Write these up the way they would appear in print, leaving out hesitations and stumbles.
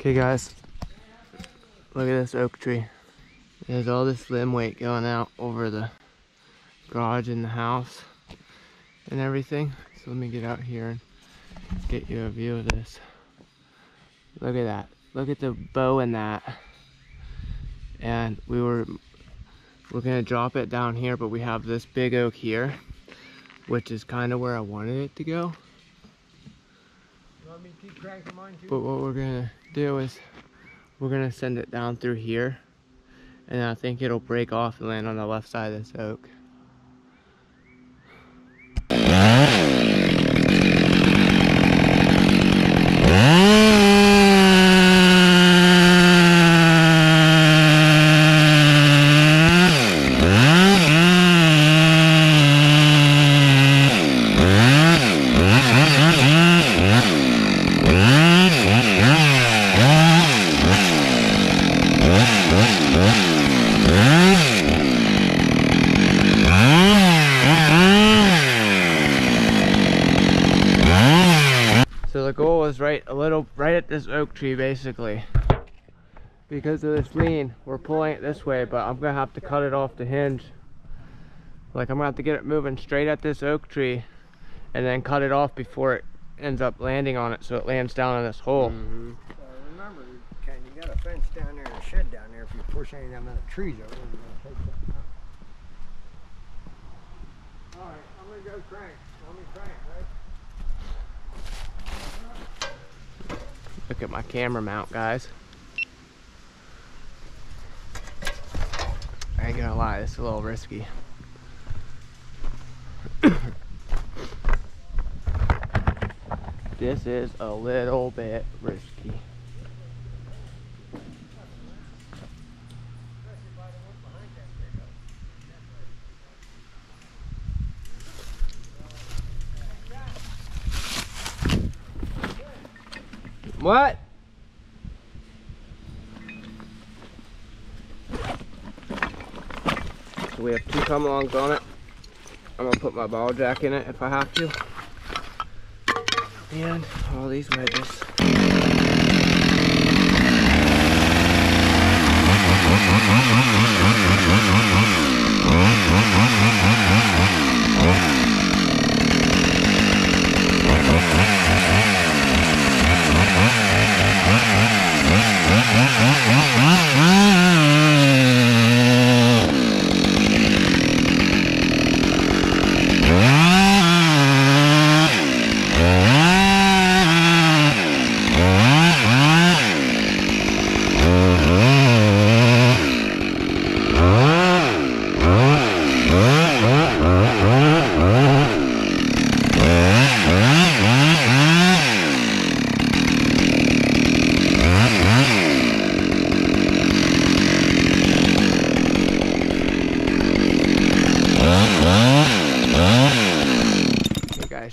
Okay guys, look at this oak tree. There's all this limb weight going out over the garage and the house and everything. So let me get out here and get you a view of this. Look at that. Look at the bow in that. And we're gonna drop it down here, but we have this big oak here, which is kind of where I wanted it to go. You want me to keep cranking mine too? But what we're gonna do is we're gonna send it down through here, and I think it'll break off and land on the left side of this oak. So the goal is right at this oak tree basically. Because of this lean, we're pulling it this way, but I'm gonna have to cut it off the hinge. Like I'm gonna have to get it moving straight at this oak tree and then cut it off before it ends up landing on it, so it lands down in this hole. Remember, Ken, you got a fence down there and a shed down there. If you push any of them other trees over, you're gonna take something out. Alright, I'm gonna go crank. Let me crank, right? Look at my camera mount, guys. I ain't gonna lie, it's a little risky. This is a little bit risky. What? So we have two come-alongs on it. I'm gonna put my ball jack in it if I have to. And all these wedges.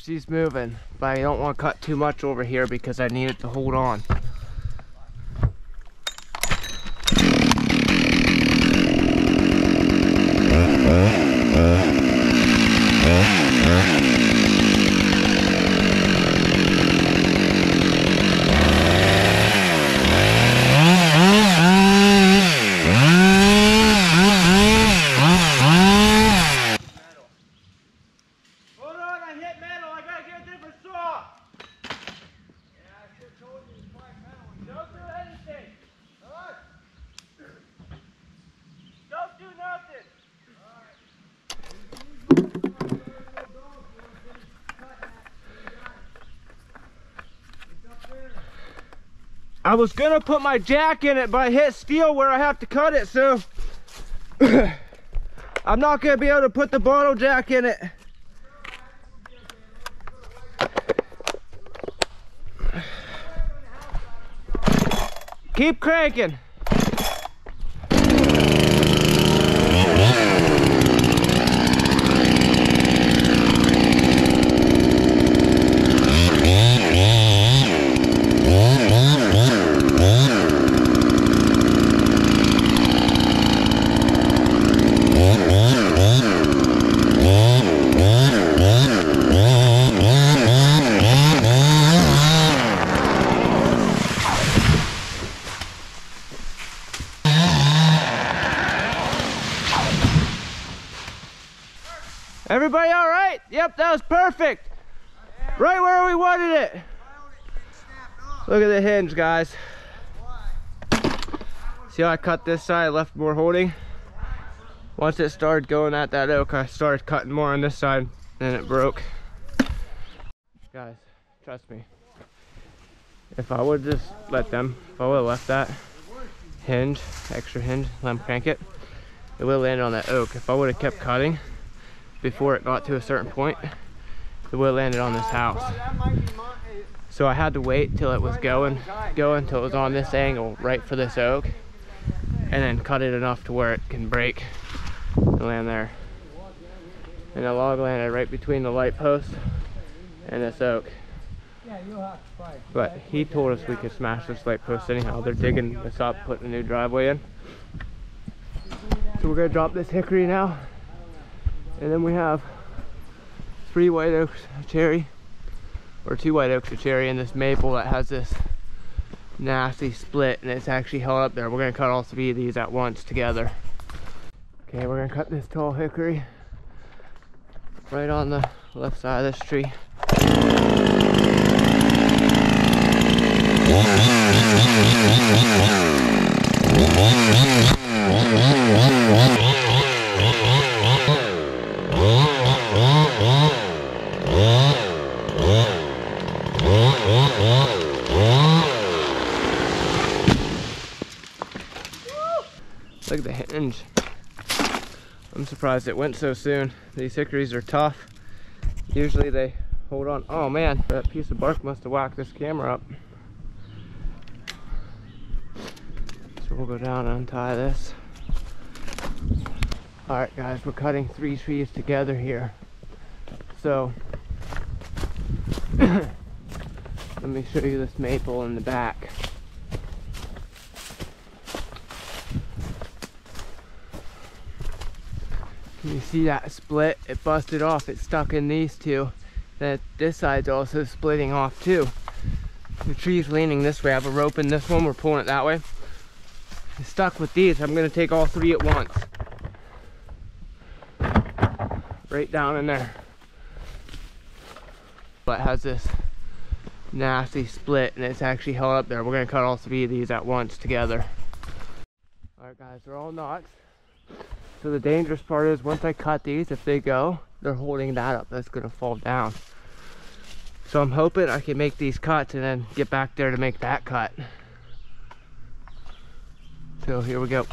She's moving, but I don't want to cut too much over here because I need it to hold on. I was gonna put my jack in it, but I hit steel where I have to cut it, so I'm not gonna be able to put the bottle jack in it. Keep cranking. Yep, that was perfect. Right where we wanted it. Look at the hinge, guys. See how I cut this side, left more holding? Once it started going at that oak, I started cutting more on this side, and it broke. Guys, trust me. If I would just let them, if I would have left that hinge, extra hinge, let them crank it, it would have landed on that oak. If I would have kept cutting before it got to a certain point, it would have landed on this house. So I had to wait till it was going till it was on this angle, right for this oak, and then cut it enough to where it can break and land there. And the log landed right between the light post and this oak. But he told us we could smash this light post anyhow. They're digging this up, putting a new driveway in. So we're gonna drop this hickory now. And then we have 3 white oaks, a cherry, or 2 white oaks, a cherry, and this maple that has this nasty split, and it's actually held up there. We're gonna cut all 3 of these at once together. Okay, we're gonna cut this tall hickory right on the left side of this tree. Look at the hinge. I'm surprised it went so soon. These hickories are tough. Usually they hold on. Oh man, that piece of bark must have whacked this camera up. So we'll go down and untie this. Alright guys, we're cutting 3 trees together here. So let me show you this maple in the back. Can you see that split? It busted off. It's stuck in these 2. Then this side's also splitting off too. The tree's leaning this way. I have a rope in this one. We're pulling it that way. It's stuck with these. I'm going to take all 3 at once. Right down in there. But it has this nasty split, and it's actually held up there. We're going to cut all 3 of these at once together. Alright guys, they're all knots. So the dangerous part is once I cut these, if they go, they're holding that up. That's going to fall down. So I'm hoping I can make these cuts and then get back there to make that cut. So here we go.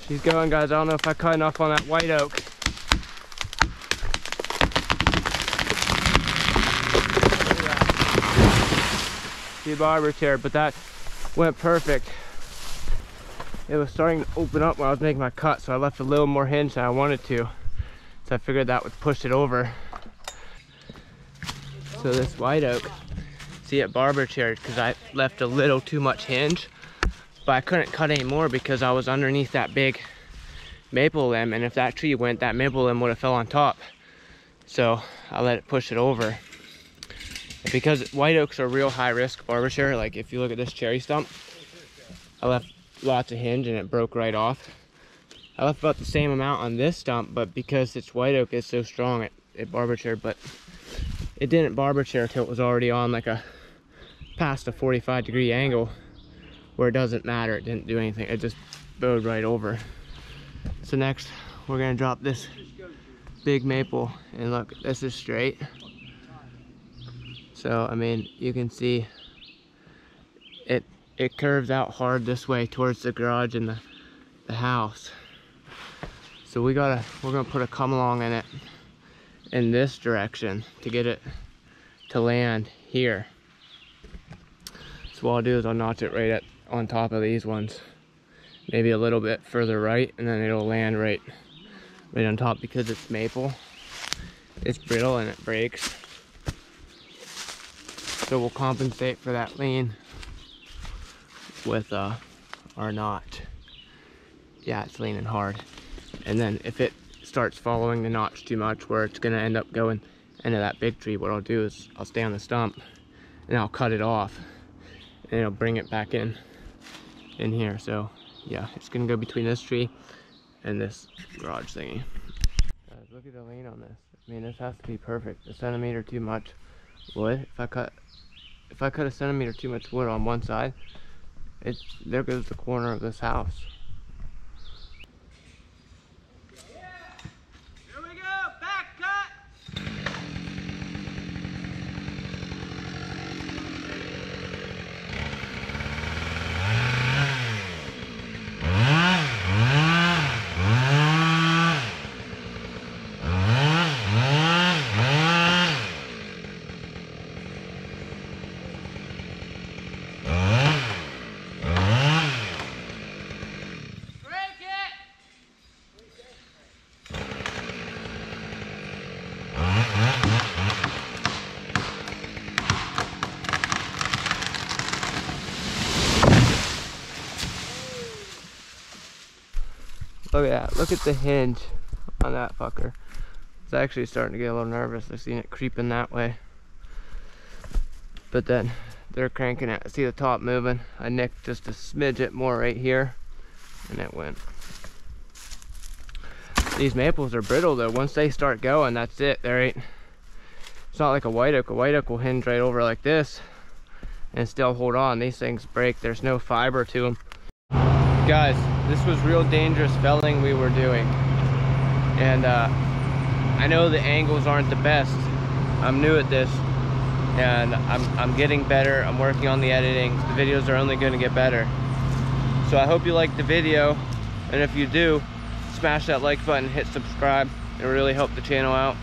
She's going, guys. I don't know if I cut enough on that white oak. The barber chair, but that went perfect. It was starting to open up when I was making my cut, so I left a little more hinge than I wanted to. So I figured that would push it over. So this white oak, see, it barber chaired because I left a little too much hinge. But I couldn't cut any more because I was underneath that big maple limb, and if that tree went, that maple limb would have fell on top. So I let it push it over. Because white oaks are real high risk barber chair, like if you look at this cherry stump, I left lots of hinge and it broke right off. I left about the same amount on this stump, but because it's white oak, it's so strong, it barber chaired, but it didn't barber chair till it was already on like a past a 45-degree angle, where it doesn't matter, it didn't do anything, it just bowed right over. So next we're gonna drop this big maple, and look, this is straight. So I mean, you can see it curves out hard this way towards the garage and the house. So we're gonna put a come along in it in this direction to get it to land here. So what I'll do is I'll notch it right on top of these ones, maybe a little bit further right, and then it'll land right on top. Because it's maple, it's brittle and it breaks. So we'll compensate for that lean with our notch. Yeah, it's leaning hard. And then if it starts following the notch too much, where it's gonna end up going into that big tree, what I'll do is I'll stay on the stump and I'll cut it off, and it'll bring it back in here. So yeah, it's gonna go between this tree and this garage thingy. Guys, look at the lean on this. I mean, this has to be perfect. A centimeter too much wood. If I cut a centimeter too much wood on one side, there goes the corner of this house. Here we go, back cut. Look at that. Look at the hinge on that fucker. It's actually starting to get a little nervous. I've seen it creeping that way. But then they're cranking it. I see the top moving. I nicked just a smidge it more right here, and it went. These maples are brittle though. Once they start going, that's it. It's not like a white oak. A white oak will hinge right over like this and still hold on. These things break. There's no fiber to them. Guys, this was real dangerous felling we were doing, and I know the angles aren't the best. I'm new at this, and I'm getting better. I'm working on the editing. The videos are only going to get better. So I hope you liked the video, and if you do, smash that like button, hit subscribe. It'll really help the channel out.